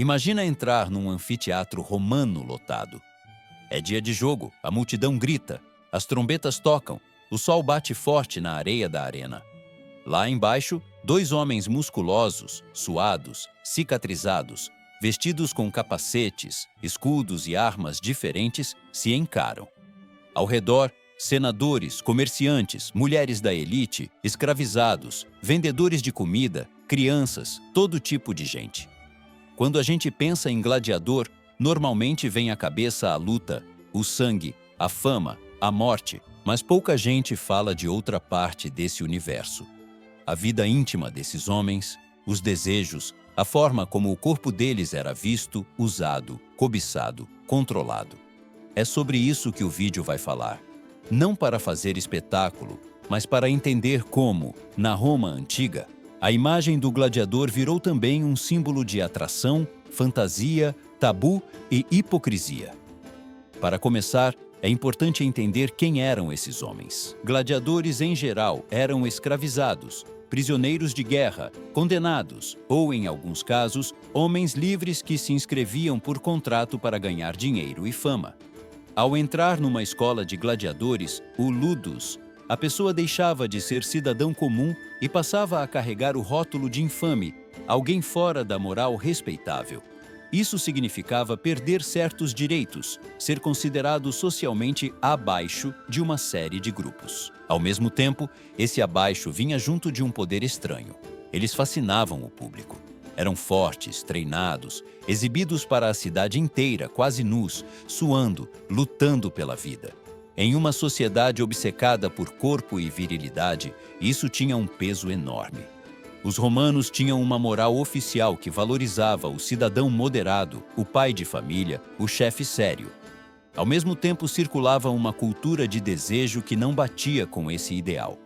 Imagina entrar num anfiteatro romano lotado. É dia de jogo, a multidão grita, as trombetas tocam, o sol bate forte na areia da arena. Lá embaixo, dois homens musculosos, suados, cicatrizados, vestidos com capacetes, escudos e armas diferentes, se encaram. Ao redor, senadores, comerciantes, mulheres da elite, escravizados, vendedores de comida, crianças, todo tipo de gente. Quando a gente pensa em gladiador, normalmente vem à cabeça a luta, o sangue, a fama, a morte, mas pouca gente fala de outra parte desse universo. A vida íntima desses homens, os desejos, a forma como o corpo deles era visto, usado, cobiçado, controlado. É sobre isso que o vídeo vai falar. Não para fazer espetáculo, mas para entender como, na Roma antiga, a imagem do gladiador virou também um símbolo de atração, fantasia, tabu e hipocrisia. Para começar, é importante entender quem eram esses homens. Gladiadores, em geral, eram escravizados, prisioneiros de guerra, condenados ou, em alguns casos, homens livres que se inscreviam por contrato para ganhar dinheiro e fama. Ao entrar numa escola de gladiadores, o ludus, a pessoa deixava de ser cidadão comum e passava a carregar o rótulo de infame, alguém fora da moral respeitável. Isso significava perder certos direitos, ser considerado socialmente abaixo de uma série de grupos. Ao mesmo tempo, esse abaixo vinha junto de um poder estranho. Eles fascinavam o público. Eram fortes, treinados, exibidos para a cidade inteira, quase nus, suando, lutando pela vida. Em uma sociedade obcecada por corpo e virilidade, isso tinha um peso enorme. Os romanos tinham uma moral oficial que valorizava o cidadão moderado, o pai de família, o chefe sério. Ao mesmo tempo, circulava uma cultura de desejo que não batia com esse ideal.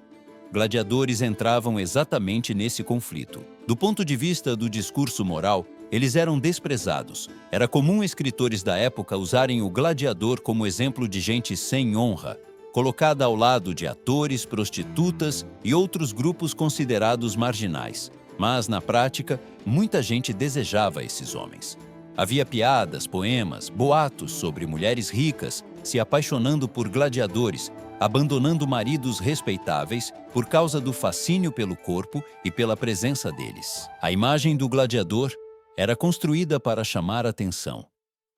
Gladiadores entravam exatamente nesse conflito. Do ponto de vista do discurso moral, eles eram desprezados. Era comum escritores da época usarem o gladiador como exemplo de gente sem honra, colocada ao lado de atores, prostitutas e outros grupos considerados marginais. Mas, na prática, muita gente desejava esses homens. Havia piadas, poemas, boatos sobre mulheres ricas se apaixonando por gladiadores, abandonando maridos respeitáveis por causa do fascínio pelo corpo e pela presença deles. A imagem do gladiador era construída para chamar atenção.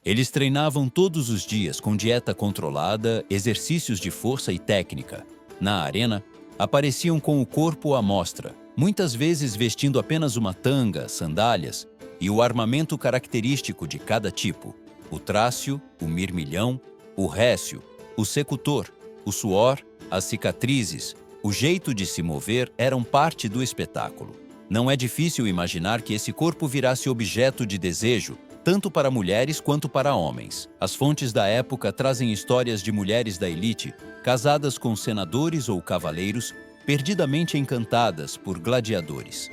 Eles treinavam todos os dias com dieta controlada, exercícios de força e técnica. Na arena, apareciam com o corpo à mostra, muitas vezes vestindo apenas uma tanga, sandálias e o armamento característico de cada tipo: o trácio, o mirmilhão, o récio, o secutor, o suor, as cicatrizes, o jeito de se mover eram parte do espetáculo. Não é difícil imaginar que esse corpo virasse objeto de desejo, tanto para mulheres quanto para homens. As fontes da época trazem histórias de mulheres da elite, casadas com senadores ou cavaleiros, perdidamente encantadas por gladiadores.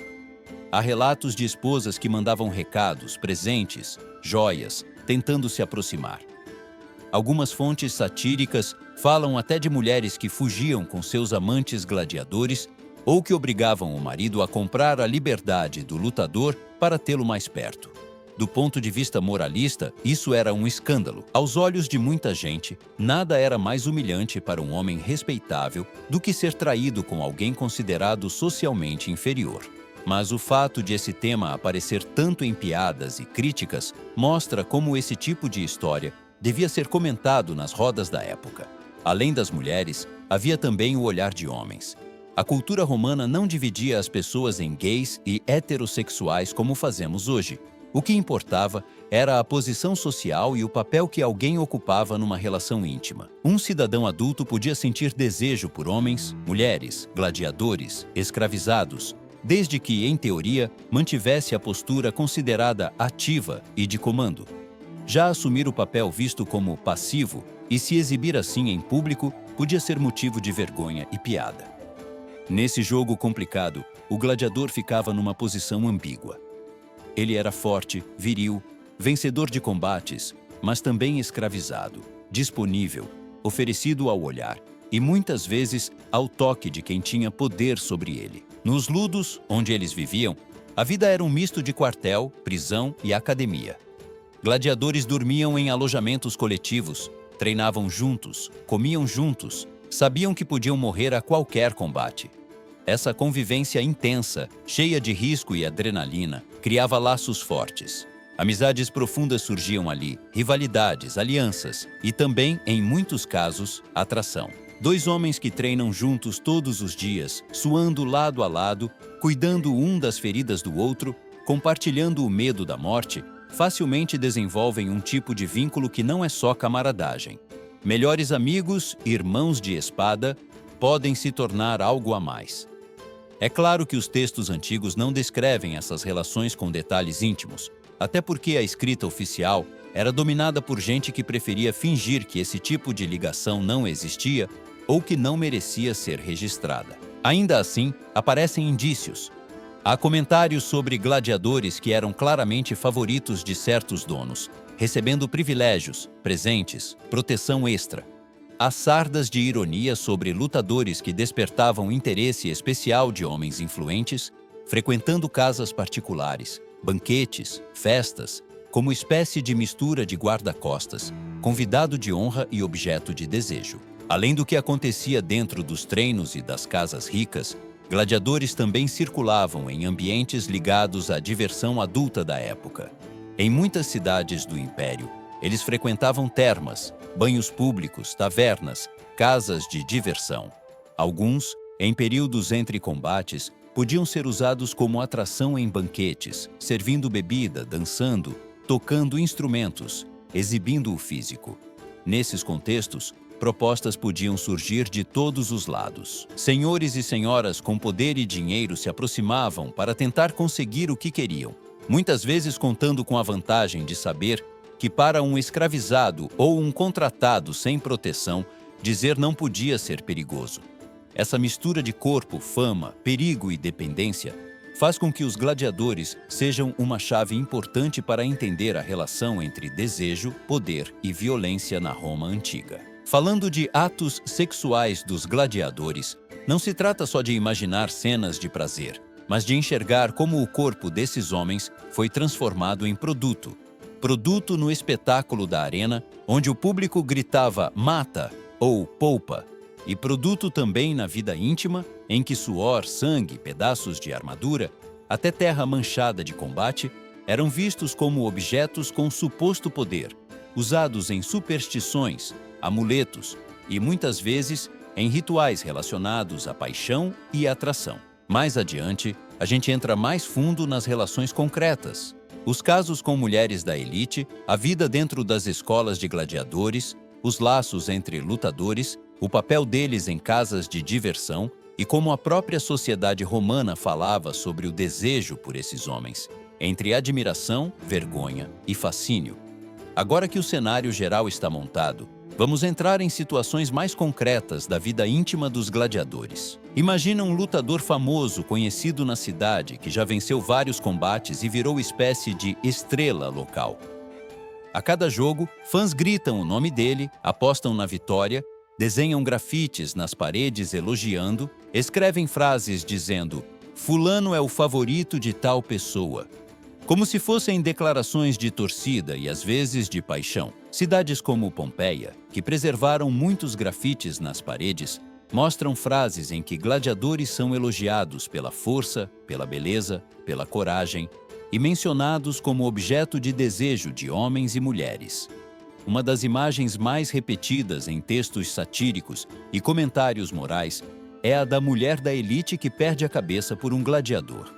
Há relatos de esposas que mandavam recados, presentes, joias, tentando se aproximar. Algumas fontes satíricas falam até de mulheres que fugiam com seus amantes gladiadores ou que obrigavam o marido a comprar a liberdade do lutador para tê-lo mais perto. Do ponto de vista moralista, isso era um escândalo. Aos olhos de muita gente, nada era mais humilhante para um homem respeitável do que ser traído com alguém considerado socialmente inferior. Mas o fato de esse tema aparecer tanto em piadas e críticas mostra como esse tipo de história devia ser comentado nas rodas da época. Além das mulheres, havia também o olhar de homens. A cultura romana não dividia as pessoas em gays e heterossexuais como fazemos hoje. O que importava era a posição social e o papel que alguém ocupava numa relação íntima. Um cidadão adulto podia sentir desejo por homens, mulheres, gladiadores, escravizados, desde que, em teoria, mantivesse a postura considerada ativa e de comando. Já assumir o papel visto como passivo e se exibir assim em público podia ser motivo de vergonha e piada. Nesse jogo complicado, o gladiador ficava numa posição ambígua. Ele era forte, viril, vencedor de combates, mas também escravizado, disponível, oferecido ao olhar e muitas vezes ao toque de quem tinha poder sobre ele. Nos ludos, onde eles viviam, A vida era um misto de quartel, prisão e academia. Gladiadores dormiam em alojamentos coletivos, treinavam juntos, comiam juntos, sabiam que podiam morrer a qualquer combate. Essa convivência intensa, cheia de risco e adrenalina, criava laços fortes. Amizades profundas surgiam ali, rivalidades, alianças e também, em muitos casos, atração. Dois homens que treinam juntos todos os dias, suando lado a lado, cuidando um das feridas do outro, compartilhando o medo da morte, facilmente desenvolvem um tipo de vínculo que não é só camaradagem. Melhores amigos, irmãos de espada, podem se tornar algo a mais. É claro que os textos antigos não descrevem essas relações com detalhes íntimos, até porque a escrita oficial era dominada por gente que preferia fingir que esse tipo de ligação não existia ou que não merecia ser registrada. Ainda assim, aparecem indícios. Há comentários sobre gladiadores que eram claramente favoritos de certos donos, recebendo privilégios, presentes, proteção extra. Há sardas de ironia sobre lutadores que despertavam interesse especial de homens influentes, frequentando casas particulares, banquetes, festas, como espécie de mistura de guarda-costas, convidado de honra e objeto de desejo. Além do que acontecia dentro dos treinos e das casas ricas, gladiadores também circulavam em ambientes ligados à diversão adulta da época. Em muitas cidades do Império, eles frequentavam termas, banhos públicos, tavernas, casas de diversão. Alguns, em períodos entre combates, podiam ser usados como atração em banquetes, servindo bebida, dançando, tocando instrumentos, exibindo o físico. Nesses contextos, propostas podiam surgir de todos os lados. Senhores e senhoras com poder e dinheiro se aproximavam para tentar conseguir o que queriam, muitas vezes contando com a vantagem de saber que para um escravizado ou um contratado sem proteção, dizer não podia ser perigoso. Essa mistura de corpo, fama, perigo e dependência faz com que os gladiadores sejam uma chave importante para entender a relação entre desejo, poder e violência na Roma antiga. Falando de atos sexuais dos gladiadores, não se trata só de imaginar cenas de prazer, mas de enxergar como o corpo desses homens foi transformado em produto. Produto no espetáculo da arena, onde o público gritava "mata" ou "poupa", e produto também na vida íntima, em que suor, sangue, pedaços de armadura, até terra manchada de combate, eram vistos como objetos com suposto poder, usados em superstições, amuletos e, muitas vezes, em rituais relacionados à paixão e atração. Mais adiante, a gente entra mais fundo nas relações concretas. Os casos com mulheres da elite, a vida dentro das escolas de gladiadores, os laços entre lutadores, o papel deles em casas de diversão e como a própria sociedade romana falava sobre o desejo por esses homens, entre admiração, vergonha e fascínio. Agora que o cenário geral está montado, vamos entrar em situações mais concretas da vida íntima dos gladiadores. Imagina um lutador famoso conhecido na cidade que já venceu vários combates e virou espécie de estrela local. A cada jogo, fãs gritam o nome dele, apostam na vitória, desenham grafites nas paredes elogiando, escrevem frases dizendo "Fulano é o favorito de tal pessoa", como se fossem declarações de torcida e às vezes de paixão. Cidades como Pompeia, que preservaram muitos grafites nas paredes, mostram frases em que gladiadores são elogiados pela força, pela beleza, pela coragem e mencionados como objeto de desejo de homens e mulheres. Uma das imagens mais repetidas em textos satíricos e comentários morais é a da mulher da elite que perde a cabeça por um gladiador.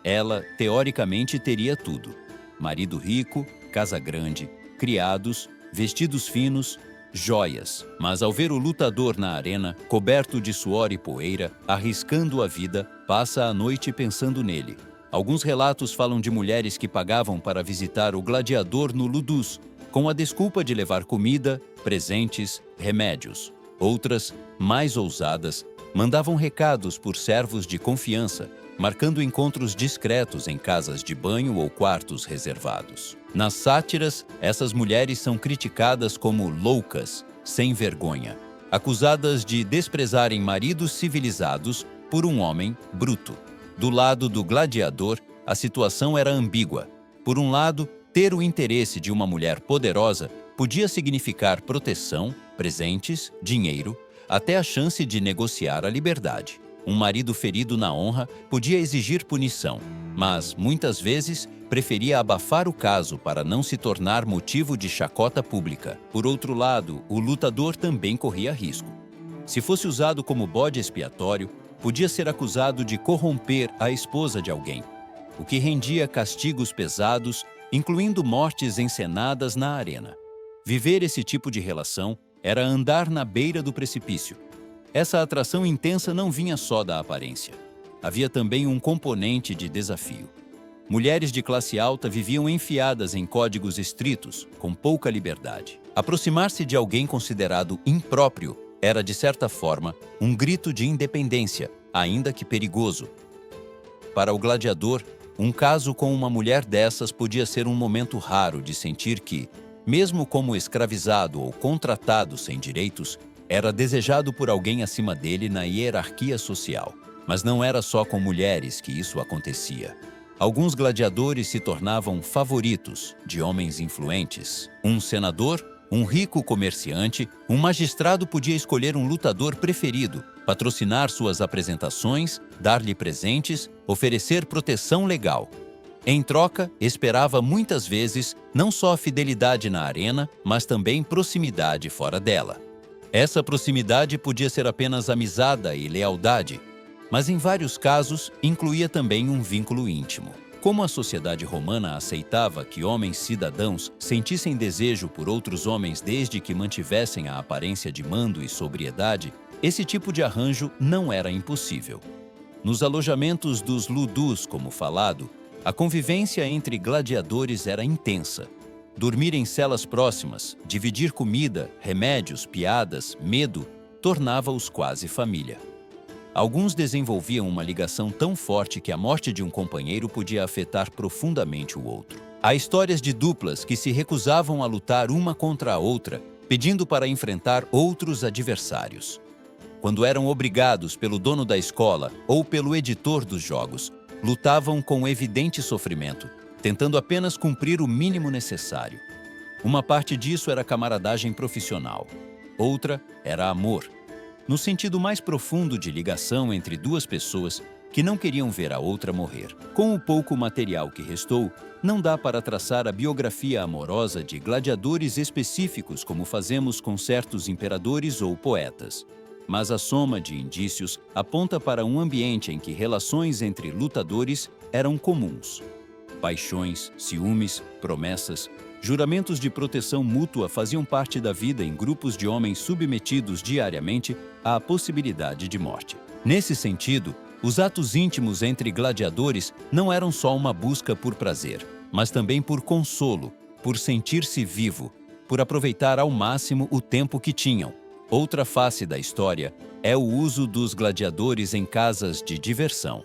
Ela, teoricamente, teria tudo: marido rico, casa grande, criados, vestidos finos, joias. Mas ao ver o lutador na arena, coberto de suor e poeira, arriscando a vida, passa a noite pensando nele. Alguns relatos falam de mulheres que pagavam para visitar o gladiador no Ludus, com a desculpa de levar comida, presentes, remédios. Outras, mais ousadas, mandavam recados por servos de confiança, marcando encontros discretos em casas de banho ou quartos reservados. Nas sátiras, essas mulheres são criticadas como loucas, sem vergonha, acusadas de desprezarem maridos civilizados por um homem bruto. Do lado do gladiador, a situação era ambígua. Por um lado, ter o interesse de uma mulher poderosa podia significar proteção, presentes, dinheiro, até a chance de negociar a liberdade. Um marido ferido na honra podia exigir punição, mas, muitas vezes, preferia abafar o caso para não se tornar motivo de chacota pública. Por outro lado, o lutador também corria risco. Se fosse usado como bode expiatório, podia ser acusado de corromper a esposa de alguém, o que rendia castigos pesados, incluindo mortes encenadas na arena. Viver esse tipo de relação era andar na beira do precipício. Essa atração intensa não vinha só da aparência. Havia também um componente de desafio. Mulheres de classe alta viviam enfiadas em códigos estritos, com pouca liberdade. Aproximar-se de alguém considerado impróprio era, de certa forma, um grito de independência, ainda que perigoso. Para o gladiador, um caso com uma mulher dessas podia ser um momento raro de sentir que, mesmo como escravizado ou contratado sem direitos, era desejado por alguém acima dele na hierarquia social. Mas não era só com mulheres que isso acontecia. Alguns gladiadores se tornavam favoritos de homens influentes. Um senador, um rico comerciante, um magistrado podia escolher um lutador preferido, patrocinar suas apresentações, dar-lhe presentes, oferecer proteção legal. Em troca, esperava muitas vezes não só a fidelidade na arena, mas também proximidade fora dela. Essa proximidade podia ser apenas amizade e lealdade, mas em vários casos incluía também um vínculo íntimo. Como a sociedade romana aceitava que homens cidadãos sentissem desejo por outros homens desde que mantivessem a aparência de mando e sobriedade, esse tipo de arranjo não era impossível. Nos alojamentos dos ludus, como falado, a convivência entre gladiadores era intensa. Dormir em celas próximas, dividir comida, remédios, piadas, medo, tornava-os quase família. Alguns desenvolviam uma ligação tão forte que a morte de um companheiro podia afetar profundamente o outro. Há histórias de duplas que se recusavam a lutar uma contra a outra, pedindo para enfrentar outros adversários. Quando eram obrigados pelo dono da escola ou pelo editor dos jogos, lutavam com evidente sofrimento, tentando apenas cumprir o mínimo necessário. Uma parte disso era camaradagem profissional, outra era amor, no sentido mais profundo de ligação entre duas pessoas que não queriam ver a outra morrer. Com o pouco material que restou, não dá para traçar a biografia amorosa de gladiadores específicos como fazemos com certos imperadores ou poetas. Mas a soma de indícios aponta para um ambiente em que relações entre lutadores eram comuns. Paixões, ciúmes, promessas, juramentos de proteção mútua faziam parte da vida em grupos de homens submetidos diariamente à possibilidade de morte. Nesse sentido, os atos íntimos entre gladiadores não eram só uma busca por prazer, mas também por consolo, por sentir-se vivo, por aproveitar ao máximo o tempo que tinham. Outra face da história é o uso dos gladiadores em casas de diversão.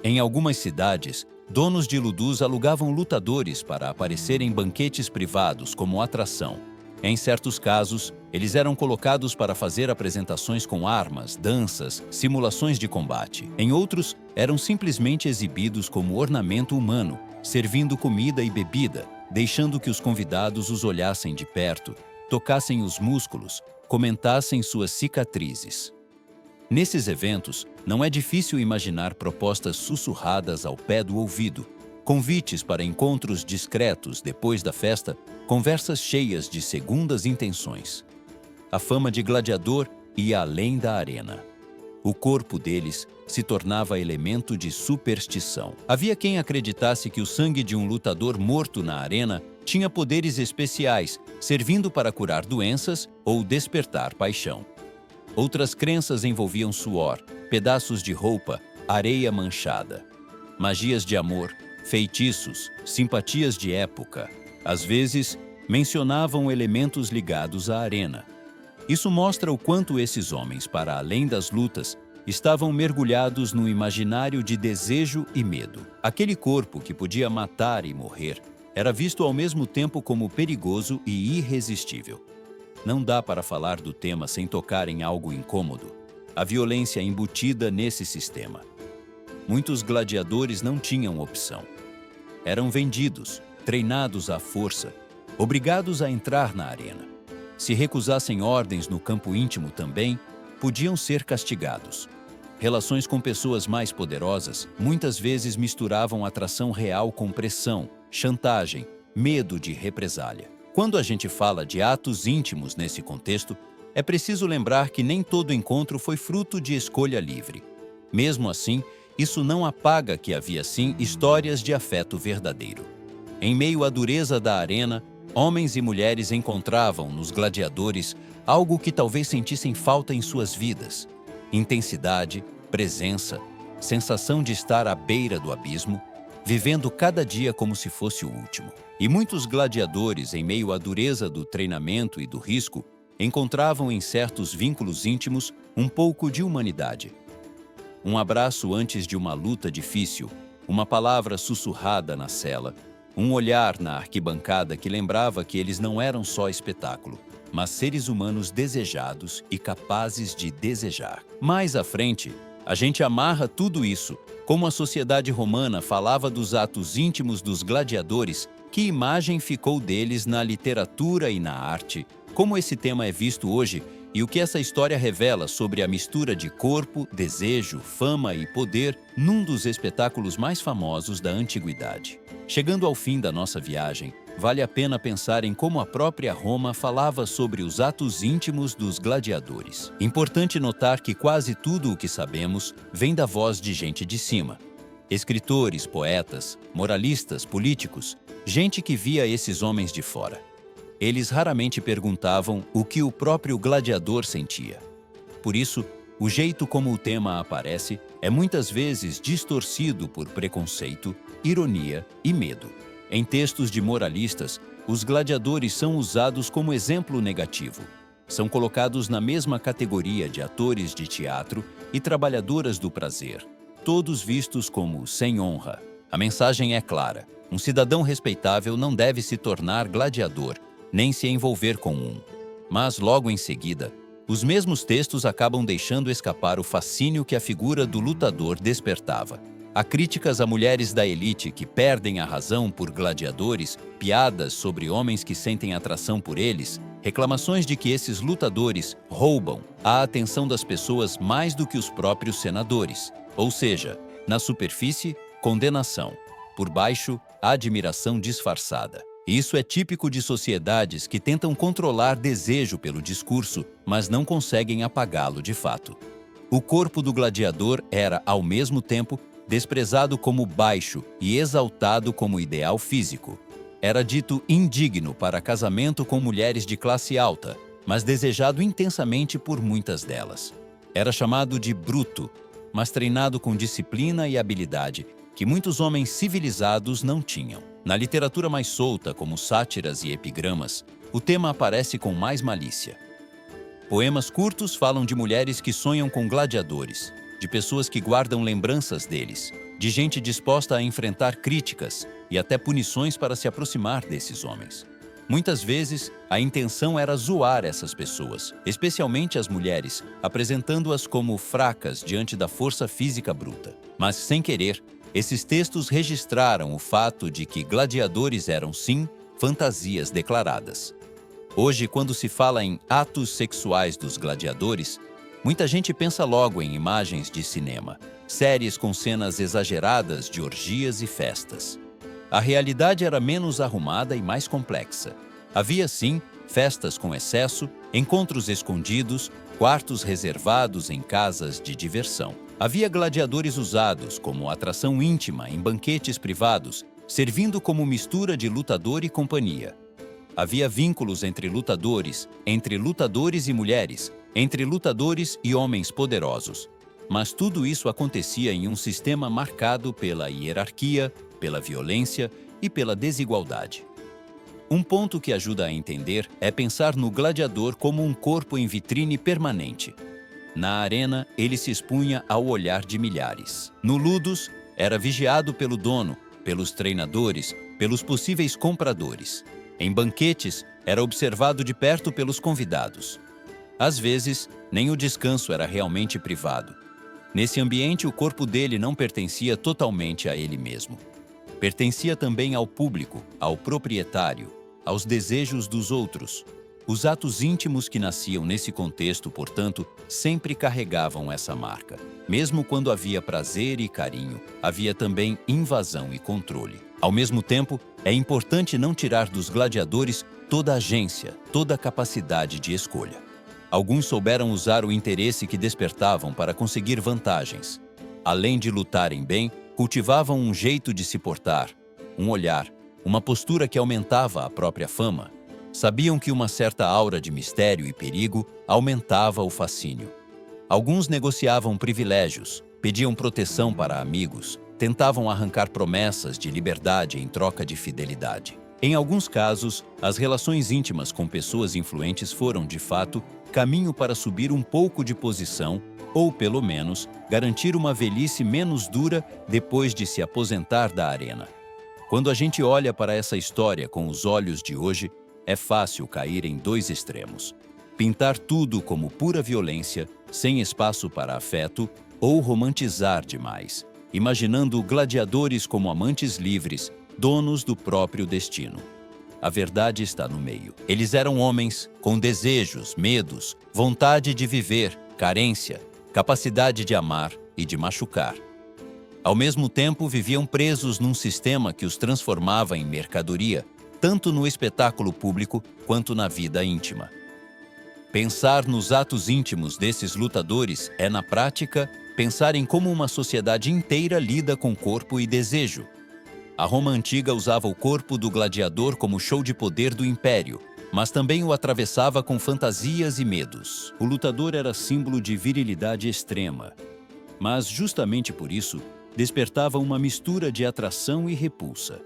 Em algumas cidades, donos de ludus alugavam lutadores para aparecer em banquetes privados como atração. Em certos casos, eles eram colocados para fazer apresentações com armas, danças, simulações de combate. Em outros, eram simplesmente exibidos como ornamento humano, servindo comida e bebida, deixando que os convidados os olhassem de perto, tocassem os músculos, comentassem suas cicatrizes. Nesses eventos, não é difícil imaginar propostas sussurradas ao pé do ouvido, convites para encontros discretos depois da festa, conversas cheias de segundas intenções. A fama de gladiador ia além da arena. O corpo deles se tornava elemento de superstição. Havia quem acreditasse que o sangue de um lutador morto na arena tinha poderes especiais, servindo para curar doenças ou despertar paixão. Outras crenças envolviam suor, pedaços de roupa, areia manchada. Magias de amor, feitiços, simpatias de época. Às vezes, mencionavam elementos ligados à arena. Isso mostra o quanto esses homens, para além das lutas, estavam mergulhados no imaginário de desejo e medo. Aquele corpo que podia matar e morrer era visto ao mesmo tempo como perigoso e irresistível. Não dá para falar do tema sem tocar em algo incômodo: a violência embutida nesse sistema. muitos gladiadores não tinham opção. Eram vendidos, treinados à força, obrigados a entrar na arena. Se recusassem ordens no campo íntimo também, podiam ser castigados. Relações com pessoas mais poderosas muitas vezes misturavam atração real com pressão, chantagem, medo de represália. Quando a gente fala de atos íntimos nesse contexto, é preciso lembrar que nem todo encontro foi fruto de escolha livre. Mesmo assim, isso não apaga que havia sim histórias de afeto verdadeiro. Em meio à dureza da arena, homens e mulheres encontravam nos gladiadores algo que talvez sentissem falta em suas vidas: intensidade, presença, sensação de estar à beira do abismo, vivendo cada dia como se fosse o último. E muitos gladiadores, em meio à dureza do treinamento e do risco, encontravam em certos vínculos íntimos um pouco de humanidade. Um abraço antes de uma luta difícil, uma palavra sussurrada na cela, um olhar na arquibancada que lembrava que eles não eram só espetáculo, mas seres humanos desejados e capazes de desejar. Mais à frente, a gente amarra tudo isso, como a sociedade romana falava dos atos íntimos dos gladiadores, que imagem ficou deles na literatura e na arte, como esse tema é visto hoje e o que essa história revela sobre a mistura de corpo, desejo, fama e poder num dos espetáculos mais famosos da antiguidade. Chegando ao fim da nossa viagem, vale a pena pensar em como a própria Roma falava sobre os atos íntimos dos gladiadores. Importante notar que quase tudo o que sabemos vem da voz de gente de cima. Escritores, poetas, moralistas, políticos, gente que via esses homens de fora. Eles raramente perguntavam o que o próprio gladiador sentia. Por isso, o jeito como o tema aparece é muitas vezes distorcido por preconceito, ironia e medo. Em textos de moralistas, os gladiadores são usados como exemplo negativo. São colocados na mesma categoria de atores de teatro e trabalhadoras do prazer, todos vistos como sem honra. A mensagem é clara: um cidadão respeitável não deve se tornar gladiador, nem se envolver com um. Mas, logo em seguida, os mesmos textos acabam deixando escapar o fascínio que a figura do lutador despertava. Há críticas a mulheres da elite que perdem a razão por gladiadores, piadas sobre homens que sentem atração por eles, reclamações de que esses lutadores roubam a atenção das pessoas mais do que os próprios senadores. Ou seja, na superfície, condenação. Por baixo, admiração disfarçada. Isso é típico de sociedades que tentam controlar desejo pelo discurso, mas não conseguem apagá-lo de fato. O corpo do gladiador era, ao mesmo tempo, desprezado como baixo e exaltado como ideal físico. Era dito indigno para casamento com mulheres de classe alta, mas desejado intensamente por muitas delas. Era chamado de bruto, mas treinado com disciplina e habilidade que muitos homens civilizados não tinham. Na literatura mais solta, como sátiras e epigramas, o tema aparece com mais malícia. Poemas curtos falam de mulheres que sonham com gladiadores, de pessoas que guardam lembranças deles, de gente disposta a enfrentar críticas e até punições para se aproximar desses homens. Muitas vezes, a intenção era zoar essas pessoas, especialmente as mulheres, apresentando-as como fracas diante da força física bruta. Mas, sem querer, esses textos registraram o fato de que gladiadores eram, sim, fantasias declaradas. Hoje, quando se fala em atos sexuais dos gladiadores, muita gente pensa logo em imagens de cinema, séries com cenas exageradas de orgias e festas. A realidade era menos arrumada e mais complexa. Havia, sim, festas com excesso, encontros escondidos, quartos reservados em casas de diversão. Havia gladiadores usados como atração íntima em banquetes privados, servindo como mistura de lutador e companhia. Havia vínculos entre lutadores e mulheres, entre lutadores e homens poderosos. Mas tudo isso acontecia em um sistema marcado pela hierarquia, pela violência e pela desigualdade. Um ponto que ajuda a entender é pensar no gladiador como um corpo em vitrine permanente. Na arena, ele se expunha ao olhar de milhares. No ludus, era vigiado pelo dono, pelos treinadores, pelos possíveis compradores. Em banquetes, era observado de perto pelos convidados. Às vezes, nem o descanso era realmente privado. Nesse ambiente, o corpo dele não pertencia totalmente a ele mesmo. Pertencia também ao público, ao proprietário, aos desejos dos outros. Os atos íntimos que nasciam nesse contexto, portanto, sempre carregavam essa marca. Mesmo quando havia prazer e carinho, havia também invasão e controle. Ao mesmo tempo, é importante não tirar dos gladiadores toda a agência, toda a capacidade de escolha. Alguns souberam usar o interesse que despertavam para conseguir vantagens. Além de lutarem bem, cultivavam um jeito de se portar, um olhar, uma postura que aumentava a própria fama. Sabiam que uma certa aura de mistério e perigo aumentava o fascínio. Alguns negociavam privilégios, pediam proteção para amigos, tentavam arrancar promessas de liberdade em troca de fidelidade. Em alguns casos, as relações íntimas com pessoas influentes foram, de fato, caminho para subir um pouco de posição ou, pelo menos, garantir uma velhice menos dura depois de se aposentar da arena. Quando a gente olha para essa história com os olhos de hoje, é fácil cair em dois extremos. Pintar tudo como pura violência, sem espaço para afeto, ou romantizar demais, imaginando gladiadores como amantes livres, donos do próprio destino. A verdade está no meio. Eles eram homens com desejos, medos, vontade de viver, carência, capacidade de amar e de machucar. Ao mesmo tempo, viviam presos num sistema que os transformava em mercadoria, tanto no espetáculo público quanto na vida íntima. Pensar nos atos íntimos desses lutadores é, na prática, pensar em como uma sociedade inteira lida com corpo e desejo. A Roma antiga usava o corpo do gladiador como show de poder do império, mas também o atravessava com fantasias e medos. O lutador era símbolo de virilidade extrema, mas justamente por isso despertava uma mistura de atração e repulsa.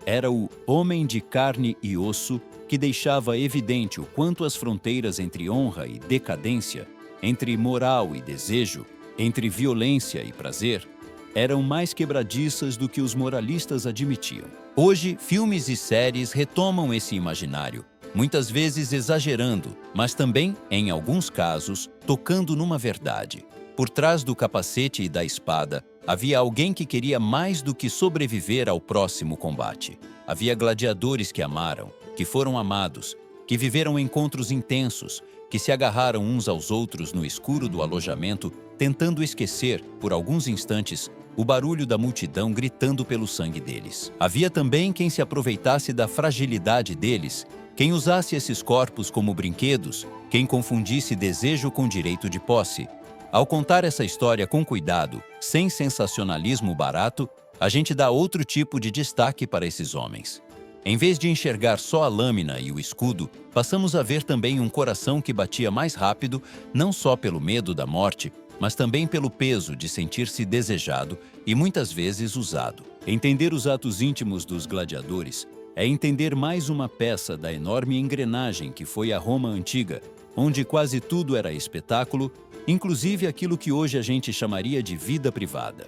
Era o homem de carne e osso que deixava evidente o quanto as fronteiras entre honra e decadência, entre moral e desejo, entre violência e prazer, eram mais quebradiças do que os moralistas admitiam. Hoje, filmes e séries retomam esse imaginário, muitas vezes exagerando, mas também, em alguns casos, tocando numa verdade. Por trás do capacete e da espada, havia alguém que queria mais do que sobreviver ao próximo combate. Havia gladiadores que amaram, que foram amados, que viveram encontros intensos, que se agarraram uns aos outros no escuro do alojamento, tentando esquecer, por alguns instantes, o barulho da multidão gritando pelo sangue deles. Havia também quem se aproveitasse da fragilidade deles, quem usasse esses corpos como brinquedos, quem confundisse desejo com direito de posse. Ao contar essa história com cuidado, sem sensacionalismo barato, a gente dá outro tipo de destaque para esses homens. Em vez de enxergar só a lâmina e o escudo, passamos a ver também um coração que batia mais rápido, não só pelo medo da morte, mas também pelo peso de sentir-se desejado e muitas vezes usado. Entender os atos íntimos dos gladiadores é entender mais uma peça da enorme engrenagem que foi a Roma antiga, onde quase tudo era espetáculo, inclusive aquilo que hoje a gente chamaria de vida privada.